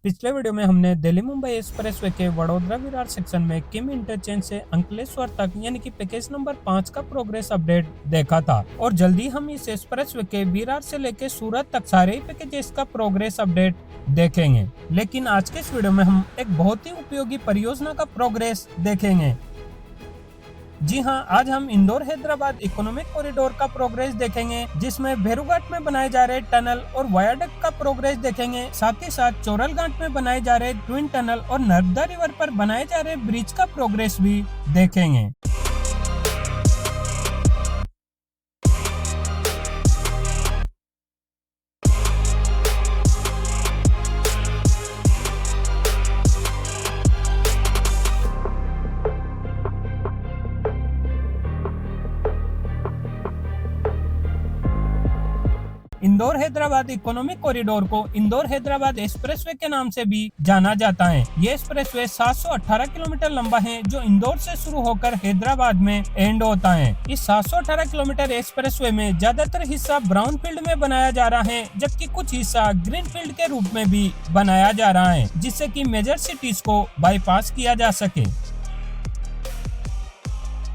पिछले वीडियो में हमने दिल्ली मुंबई एक्सप्रेसवे के वडोदरा विरार सेक्शन में किम इंटरचेंज से अंकलेश्वर तक यानी कि पैकेज नंबर 5 का प्रोग्रेस अपडेट देखा था और जल्दी हम इस एक्सप्रेसवे के विरार से लेकर सूरत तक सारे ही पैकेजेस का प्रोग्रेस अपडेट देखेंगे। लेकिन आज के इस वीडियो में हम एक बहुत ही उपयोगी परियोजना का प्रोग्रेस देखेंगे। जी हां, आज हम इंदौर हैदराबाद इकोनॉमिक कॉरिडोर का प्रोग्रेस देखेंगे, जिसमें भेरूघाट में बनाए जा रहे टनल और वायाडक्ट का प्रोग्रेस देखेंगे। साथ ही साथ चोरलघाट में बनाए जा रहे ट्विन टनल और नर्मदा रिवर पर बनाए जा रहे ब्रिज का प्रोग्रेस भी देखेंगे। इंदौर हैदराबाद इकोनॉमिक कॉरिडोर को इंदौर हैदराबाद एक्सप्रेसवे के नाम से भी जाना जाता है। ये एक्सप्रेसवे 718 किलोमीटर लंबा है, जो इंदौर से शुरू होकर हैदराबाद में एंड होता है। इस 718 किलोमीटर एक्सप्रेसवे में ज्यादातर हिस्सा ब्राउन फील्ड में बनाया जा रहा है, जबकि कुछ हिस्सा ग्रीन फील्ड के रूप में भी बनाया जा रहा है, जिससे कि मेजर सिटीज को बाईपास किया जा सके।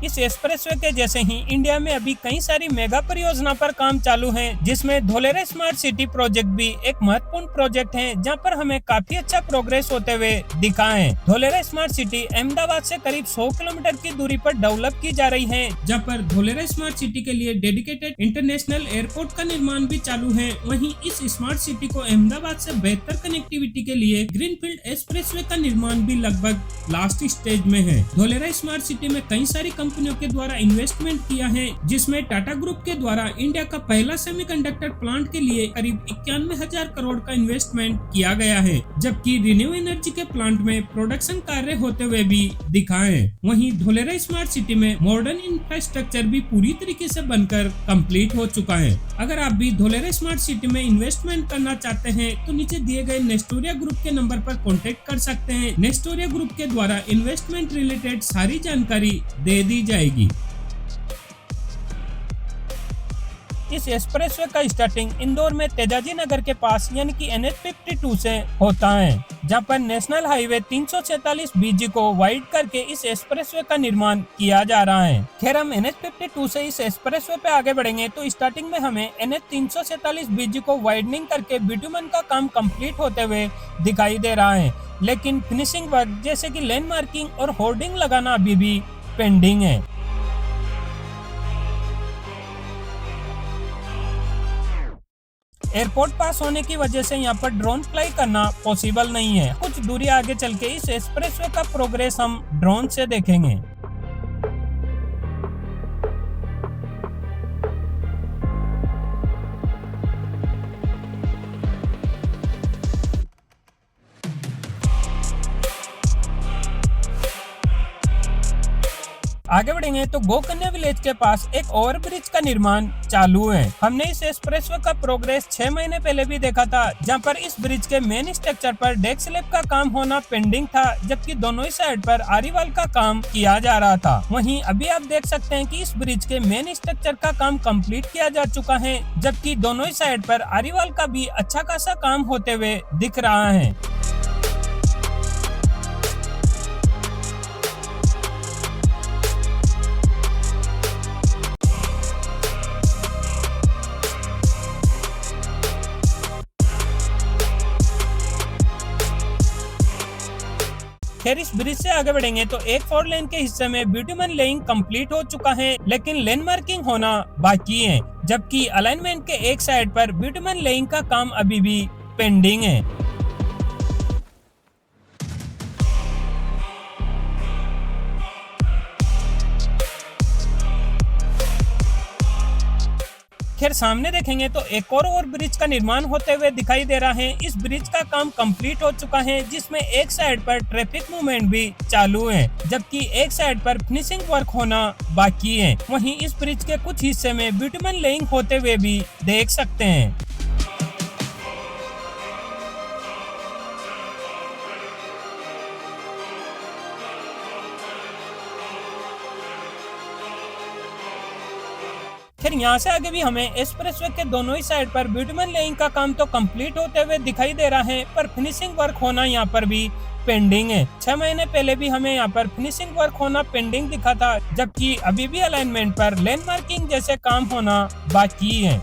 इस एक्सप्रेसवे के जैसे ही इंडिया में अभी कई सारी मेगा परियोजना पर काम चालू है, जिसमें धोलेरा स्मार्ट सिटी प्रोजेक्ट भी एक महत्वपूर्ण प्रोजेक्ट है, जहां पर हमें काफी अच्छा प्रोग्रेस होते हुए दिखा है। धोलेरा स्मार्ट सिटी अहमदाबाद से करीब 100 किलोमीटर की दूरी पर डेवलप की जा रही है, जहां पर धोलेरा स्मार्ट सिटी के लिए डेडिकेटेड इंटरनेशनल एयरपोर्ट का निर्माण भी चालू है। वहीं इस स्मार्ट सिटी को अहमदाबाद से बेहतर कनेक्टिविटी के लिए ग्रीनफील्ड एक्सप्रेसवे का निर्माण भी लगभग लास्ट स्टेज में है। धोलेरा स्मार्ट सिटी में कई सारी कंपनियों के द्वारा इन्वेस्टमेंट किया है, जिसमें टाटा ग्रुप के द्वारा इंडिया का पहला सेमीकंडक्टर प्लांट के लिए करीब 91,000 करोड़ का इन्वेस्टमेंट किया गया है, जबकि रिन्यू एनर्जी के प्लांट में प्रोडक्शन कार्य होते हुए भी दिखा है। वहीं धोलेरा स्मार्ट सिटी में मॉडर्न इंफ्रास्ट्रक्चर भी पूरी तरीके से बनकर कंप्लीट हो चुका है। अगर आप भी धोलेरा स्मार्ट सिटी में इन्वेस्टमेंट करना चाहते हैं तो नीचे दिए गए नेस्टोरिया ग्रुप के नंबर पर कॉन्टेक्ट कर सकते हैं। नेस्टोरिया ग्रुप के द्वारा इन्वेस्टमेंट रिलेटेड सारी जानकारी दे दी जाएगी। इस एक्सप्रेसवे का स्टार्टिंग इंदौर में तेजाजी नगर के पास यानी कि NH52 से होता है, जहां पर नेशनल हाईवे 346 BG को वाइड करके इस एक्सप्रेसवे का निर्माण किया जा रहा है। खैर, हम NH52 से इस एक्सप्रेसवे पे आगे बढ़ेंगे तो स्टार्टिंग में हमें NH 347 BG को वाइडनिंग करके बिटुमन का काम कंप्लीट होते हुए दिखाई दे रहा है, लेकिन फिनिशिंग वर्क जैसे कि लेन मार्किंग और होर्डिंग लगाना अभी भी पेंडिंग है। एयरपोर्ट पास होने की वजह से यहाँ पर ड्रोन फ्लाई करना पॉसिबल नहीं है। कुछ दूरी आगे चल के इस एक्सप्रेसवे का प्रोग्रेस हम ड्रोन से देखेंगे। आगे बढ़ेंगे तो गोकन्या विलेज के पास एक ओवरब्रिज का निर्माण चालू है। हमने इस एक्सप्रेसवे का प्रोग्रेस 6 महीने पहले भी देखा था, जहां पर इस ब्रिज के मेन स्ट्रक्चर पर डेक स्लैब का काम होना पेंडिंग था, जबकि दोनों ही साइड पर आरीवाल का काम किया जा रहा था। वहीं अभी आप देख सकते हैं कि इस ब्रिज के मेन स्ट्रक्चर का काम कंप्लीट किया जा चुका है, जबकि दोनों ही साइड पर आरीवाल का भी अच्छा खासा काम होते हुए दिख रहा है। खैर, इस ब्रिज से आगे बढ़ेंगे तो एक 4 लेन के हिस्से में बिटुमन लेइंग कंप्लीट हो चुका है, लेकिन लेन मार्किंग होना बाकी है, जबकि अलाइनमेंट के एक साइड पर बिटुमन लेइंग का काम अभी भी पेंडिंग है। खैर, सामने देखेंगे तो एक और ओवरब्रिज का निर्माण होते हुए दिखाई दे रहा है। इस ब्रिज का काम कंप्लीट हो चुका है, जिसमें एक साइड पर ट्रैफिक मूवमेंट भी चालू है, जबकि एक साइड पर फिनिशिंग वर्क होना बाकी है। वहीं इस ब्रिज के कुछ हिस्से में बिटुमन लेइंग होते हुए भी देख सकते हैं। फिर यहाँ से आगे भी हमें एक्सप्रेसवे के दोनों ही साइड पर बिटुमेन लेइंग का काम तो कंप्लीट होते हुए दिखाई दे रहा है, पर फिनिशिंग वर्क होना यहाँ पर भी पेंडिंग है। 6 महीने पहले भी हमें यहाँ पर फिनिशिंग वर्क होना पेंडिंग दिखा था, जबकि अभी भी अलाइनमेंट पर लेन मार्किंग जैसे काम होना बाकी है।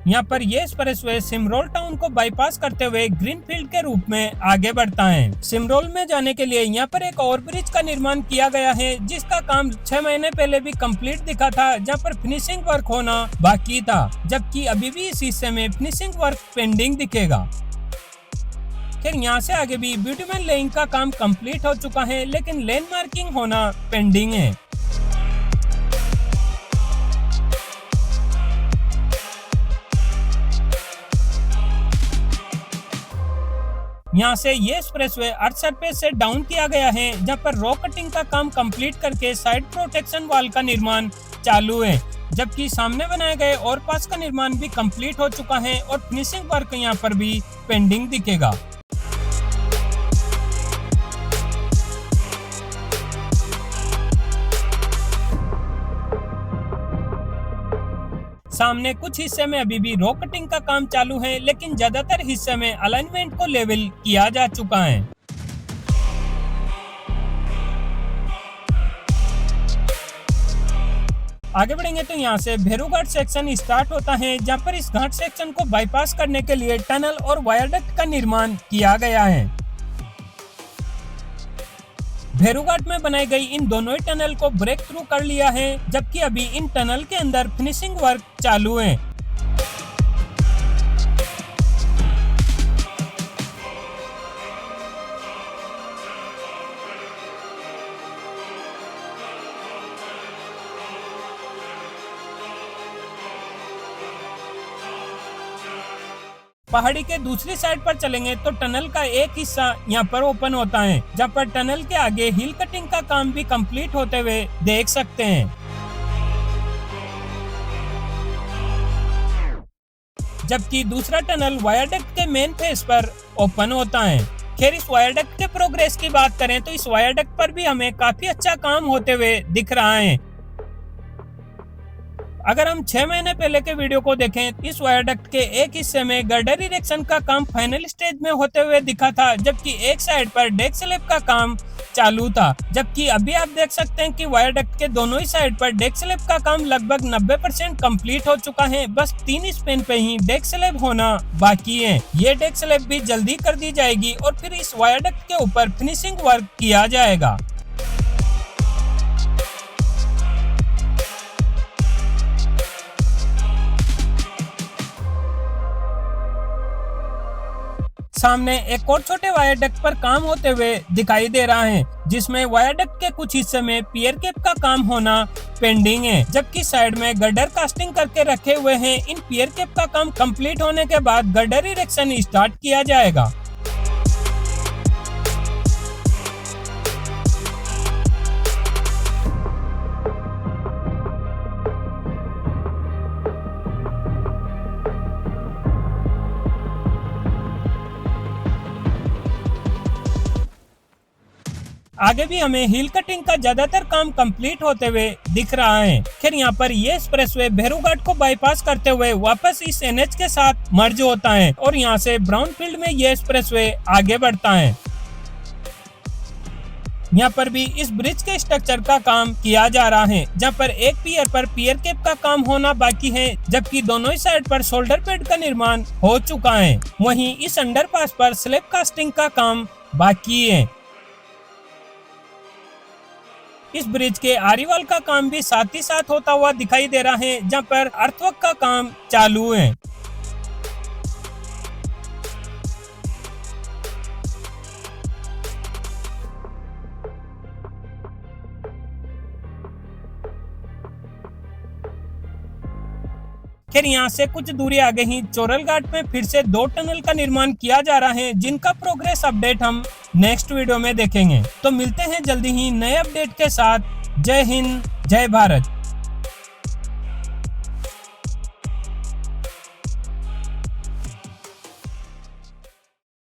यहाँ पर ये एक्सप्रेसवे सिमरोल टाउन को बाईपास करते हुए ग्रीनफील्ड के रूप में आगे बढ़ता है। सिमरोल में जाने के लिए यहाँ पर एक और ब्रिज का निर्माण किया गया है, जिसका काम 6 महीने पहले भी कंप्लीट दिखा था, जहाँ पर फिनिशिंग वर्क होना बाकी था, जबकि अभी भी इस हिस्से में फिनिशिंग वर्क पेंडिंग दिखेगा। फिर यहाँ से आगे भी बिटुमेन लेइंग का काम कंप्लीट हो चुका है, लेकिन लेन मार्किंग होना पेंडिंग है। यहाँ से ये एक्सप्रेसवे अर्थ सरफेस से डाउन किया गया है, जहाँ पर रॉक कटिंग का काम कंप्लीट करके साइड प्रोटेक्शन वाल का निर्माण चालू है, जबकि सामने बनाए गए और पास का निर्माण भी कंप्लीट हो चुका है और फिनिशिंग वर्क यहाँ पर भी पेंडिंग दिखेगा। सामने कुछ हिस्से में अभी भी रॉक कटिंग का काम चालू है, लेकिन ज्यादातर हिस्से में अलाइनमेंट को लेवल किया जा चुका है। आगे बढ़ेंगे तो यहाँ से भेरूघाट सेक्शन स्टार्ट होता है, जहाँ पर इस घाट सेक्शन को बाईपास करने के लिए टनल और वायरडक्ट का निर्माण किया गया है। भेरूघाट में बनाई गई इन दोनों ही टनल को ब्रेक थ्रू कर लिया है, जबकि अभी इन टनल के अंदर फिनिशिंग वर्क चालू है। पहाड़ी के दूसरी साइड पर चलेंगे तो टनल का एक हिस्सा यहाँ पर ओपन होता है, जहाँ पर टनल के आगे हिल कटिंग का काम भी कंप्लीट होते हुए देख सकते हैं। जबकि दूसरा टनल वायरडक्ट के मेन फेस पर ओपन होता है। खैर, इस वायरडक्ट के प्रोग्रेस की बात करें तो इस वायरडक्ट पर भी हमें काफी अच्छा काम होते हुए दिख रहा है। अगर हम 6 महीने पहले के वीडियो को देखें, इस वायरडक्ट के एक हिस्से में गर्डर इरेक्शन का काम फाइनल स्टेज में होते हुए दिखा था, जबकि एक साइड पर डेक स्लैब का काम चालू था। जबकि अभी आप देख सकते हैं कि वायरडक्ट के दोनों ही साइड पर डेक स्लैब का काम लगभग 90% कंप्लीट हो चुका है। बस 3 स्पैन पे ही डेक स्लैब होना बाकी है। ये डेक स्लैब भी जल्दी कर दी जाएगी और फिर इस वायरडक्ट के ऊपर फिनिशिंग वर्क किया जाएगा। सामने एक और छोटे वायरडक्ट पर काम होते हुए दिखाई दे रहा है, जिसमें वायरडक्ट के कुछ हिस्से में पियर कैप का काम होना पेंडिंग है, जबकि साइड में गर्डर कास्टिंग करके रखे हुए हैं। इन पियर कैप का काम कंप्लीट होने के बाद गर्डर इरेक्शन स्टार्ट किया जाएगा। आगे भी हमें हिल कटिंग का ज्यादातर काम कंप्लीट होते हुए दिख रहा है। खैर, यहाँ पर ये एक्सप्रेसवे भेरूघाट को बाईपास करते हुए वापस इस एनएच के साथ मर्ज होता है और यहाँ से ब्राउन फील्ड में ये एक्सप्रेसवे आगे बढ़ता है। यहाँ पर भी इस ब्रिज के स्ट्रक्चर का काम किया जा रहा है, जहाँ पर एक पियर पर पियर कैप का काम होना बाकी है, जबकि दोनों ही साइड पर शोल्डर पैड का निर्माण हो चुका है। वहीं इस अंडरपास पर स्लैब कास्टिंग का काम बाकी है। इस ब्रिज के आरीवाल का काम भी साथ ही साथ होता हुआ दिखाई दे रहा है, जहाँ पर अर्थवर्क का काम चालू है। खैर, यहाँ से कुछ दूरी आगे ही चोरल घाट में फिर से 2 टनल का निर्माण किया जा रहा है, जिनका प्रोग्रेस अपडेट हम नेक्स्ट वीडियो में देखेंगे। तो मिलते हैं जल्दी ही नए अपडेट के साथ। जय हिंद, जय भारत।